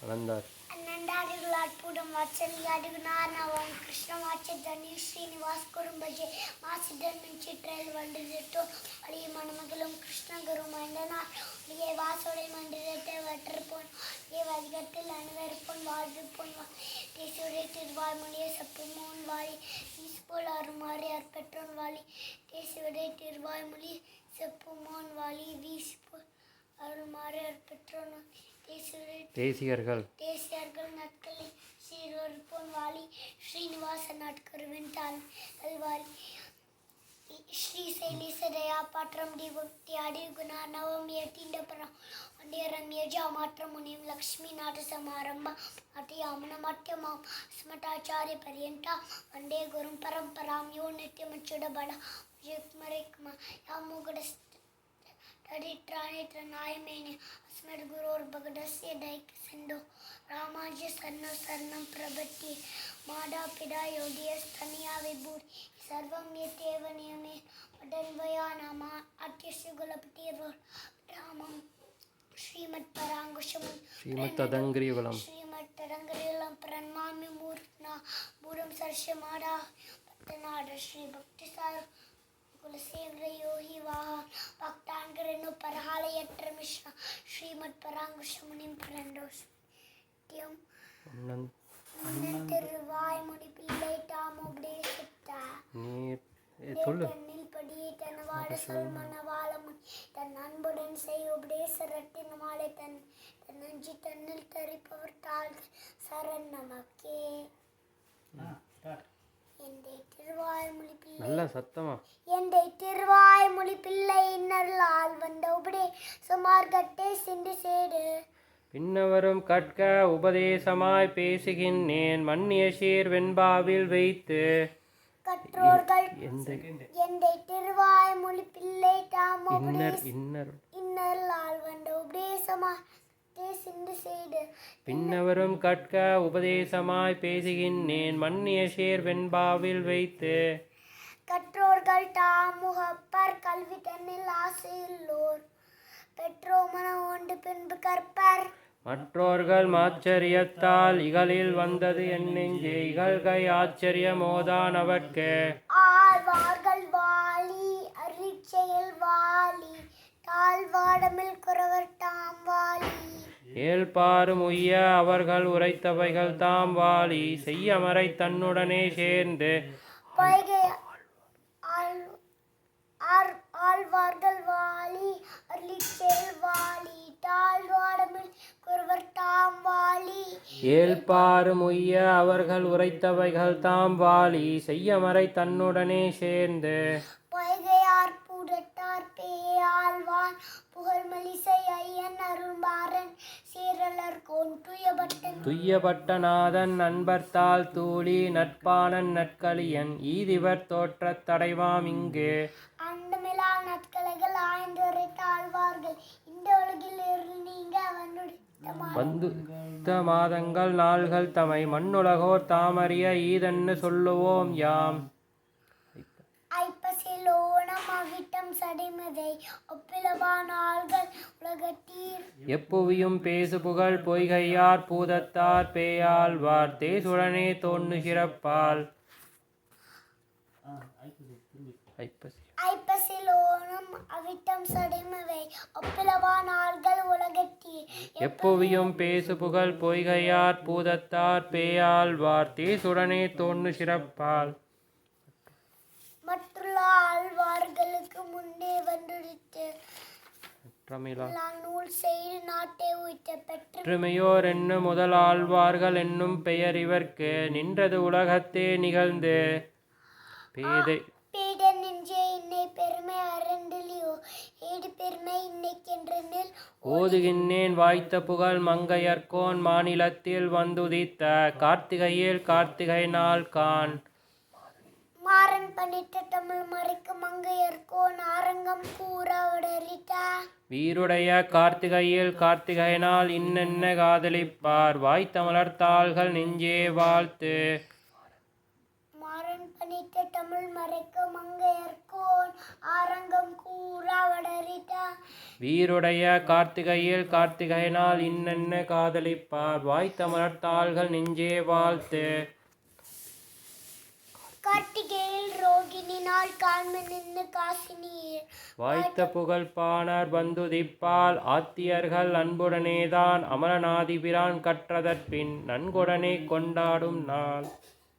அனந்தார் అన్నందారిగులాట్పుడం వాత్సల్యాడుగునార్నవం కృష్ణవాచ్యధని శ్రీనివాస్ కురుంబజే మాసిదన్ నుంచి ట్రైల్ వండిరెట్టో అలి மணமகளும் கிருஷ்ணகுரும் மண்டனார் ஒளியை வாசோடை மண்டிரத்தை வற்றப்போன் ஒளியை வதிகத்தில் அணுவருப்போன் வாழ்விப்போன் தேசுடைய திருவாய்மொழியை சப்புமோன் வாழி ஈஸ்போல் அருமாறி அற்பெற்றோன் வாழி தேசுடைய திருவாய்மொழி செப்புமோன் வாழி வீசுபோல் அருள்மாறி அற்பெற்றோன் தேசிகர்கள் நாட்களில் சீரொருப்போன் வாலி ஸ்ரீனிவாச நாட்கருவின் தாழ்வாரி ஸ்ரீ சைலேசதயா பாற்றம் டிபக்தி அடி குணா நவமிய தீண்டபுரம் ஒண்டியரம் யஜா மாற்றம் முனியும் லக்ஷ்மி நாட்டு சமாரம்ப அத்தியாமன மத்தியமாம் ஸ்மட்டாச்சாரிய பரியண்டா வண்டே குரும் பரம்பராம் யோ நித்தியமச்சுடபட ஜெக்மரேக்மா யாமுகட तडित्राणित्र नायमेने अस्मद् गुरोर्भगदस्य दैक सिन्धो रामाज्य सन्नो सर्णं प्रपत्ति मातापिता योगियस्तनया विभूति सर्वं यतेव नियमे वदन्वया नाम अत्यस्य कुलपतिर्वरामं श्रीमत्तदङ्ग्रियुगलं प्रणमामि मूर्त्ना मूढं सर्षमाडा भक्तनाड श्री भक्तिसार குலசேகரயோகி வாஹா பக்தான்கரனு பரஹாலயற்ற மிஸ்ரா ஸ்ரீமத் பராங்குஷமுனிம் பரண்டோஸ் திருவாய்மொழி பிள்ளை தாமோபதேசித்தா தன்னில் படியே தனவாட சொல் மனவாளமுன் தன் அன்புடன் செய் உபதேசரத்தின் மாலை தன் நஞ்சி தன்னில் தரிப்பவர் தாழ் சரண் நமக்கே. நல்ல சத்தமா எந்தை திருவாய்மொழி பிள்ளை இன்னருளால் வந்த உபதேசமார்க்கத்தை சிந்து சேடு பின்னவரும் கற்க உபதேசமாய் பேசுகின்றேன் மன்னிய சீர் வெண்பாவில் வைத்து கற்றோர்கள் எந்தை திருவாய்மொழி பிள்ளை தாமோ இன்னருளால் வந்த உபதேசமாய் பின்னவரும் கற்க உபதேசமாய் பேசுகின்றேன் மன்னிய சேர் வெண்பாவில் வைத்து கற்றோர்கள் தாமுகப்பர் கல்வி தன்னில் ஆசையுள்ளோர் பெற்றோமன ஒன்று பின்பு கற்பர் மற்றோர்கள் ஆச்சரியத்தால் இகலில் வந்தது என் நெஞ்சே இகழ்கை ஆச்சரியமோதானவர்க்கு ஆழ்வார்கள் வாலி அரிச்செயல் வாலி தாழ்வாடமில் குறவர் தாம் வாலி ஏழ்பாரும் உய்ய அவர்கள் உரைத்தவைகள் தாம் வாலி செய்யமறை தன்னுடனே சேர்ந்து ஆழ்வார்கள் வாலி அரிச்செயல் வாலி தாழ்வாடமில் குறவர் தாம் வாலி ஏழ்பாரும் உய்ய அவர்கள் உரைத்தவைகள் தாம் வாலி செய்யமறை தன்னுடனே சேர்ந்து பொய்கையார் பூடட்டார் பேயாழ்வான் புகழ்மலிசை ஐயன் அருள்பாரன் சேரலர் கோன் துய்யபட்டநாதன் நண்பர்த்தால் தூளி நட்பானன் நட்களியன் ஈதிவர் தோற்றத் தடைவாம் இங்கு அண்டமிலா நட்கலைகள் ஆய்ந்துரைத்தாழ்வார்கள் இந்த உலகில் இருந்து நீங்க வந்துத்த மாதங்கள் நாள்கள் தமை மண்ணுலகோர் தாமறிய ஈதன்னு சொல்லுவோம் யாம் எப்புவியும் பேசு புகழ் பொய்கையார் பூதத்தார் பேயாழ்வார் தேசுடனே தோன்னு சிறப்பால் எப்புவியும் பேசு புகழ் பொய்கையார் பூதத்தார் பேயாழ்வார் தேசுடனே தோன்னு சிறப்பால் மற்றுள்ள ஆழ்வார்களுக்கு முன்னே வந்துடித்து நூல் செய்து நாட்டை உய்த்த பெற்றுமையோர் என்னும் முதல் ஆழ்வார்கள் என்னும் பெயர் இவர்க்கு நின்றது உலகத்தே நிகழ்ந்து பேதை நெஞ்சே இன்னை பெருமை அரண்டிலியோ ஏடு பெருமை இன்னைக்கென்றனில் ஓதுகின்றேன் வாய்த்த புகழ் மங்கையர்கோன் மாநிலத்தில் வந்துதித்த கார்த்திகையில் கார்த்திகை நாள் கான் மாறன் பணித்த தமிழ் மறைக்கு மங்கையர்கோன் ஆரங்கம் கூறவடரிட்ட வீருடைய கார்த்திகையில் கார்த்திகையினால் இன்னென்ன காதலிப்பார் வாய்த்தமலர் தாள்கள் நெஞ்சே வாழ்த்து மாறன் பணித்த தமிழ் மறைக்க மங்கையர்கோன் ஆரங்கம் கூறா வடரிட்டா. வீருடைய கார்த்திகையில் கார்த்திகையினால் இன்னென்ன காதலிப்பார் வாய்த்தமிழர் தாள்கள் நெஞ்சே வாழ்த்து. கார்த்திகையில் ரோகிணி நாள் காண்பு நின்று காசினியில் வாய்த்த புகழ் பாணர் வந்துதிப்பால் ஆத்தியர்கள் அன்புடனேதான் அமரநாதிபிரான் கற்றதற்பின் நன்கொடனே கொண்டாடும் நாள்.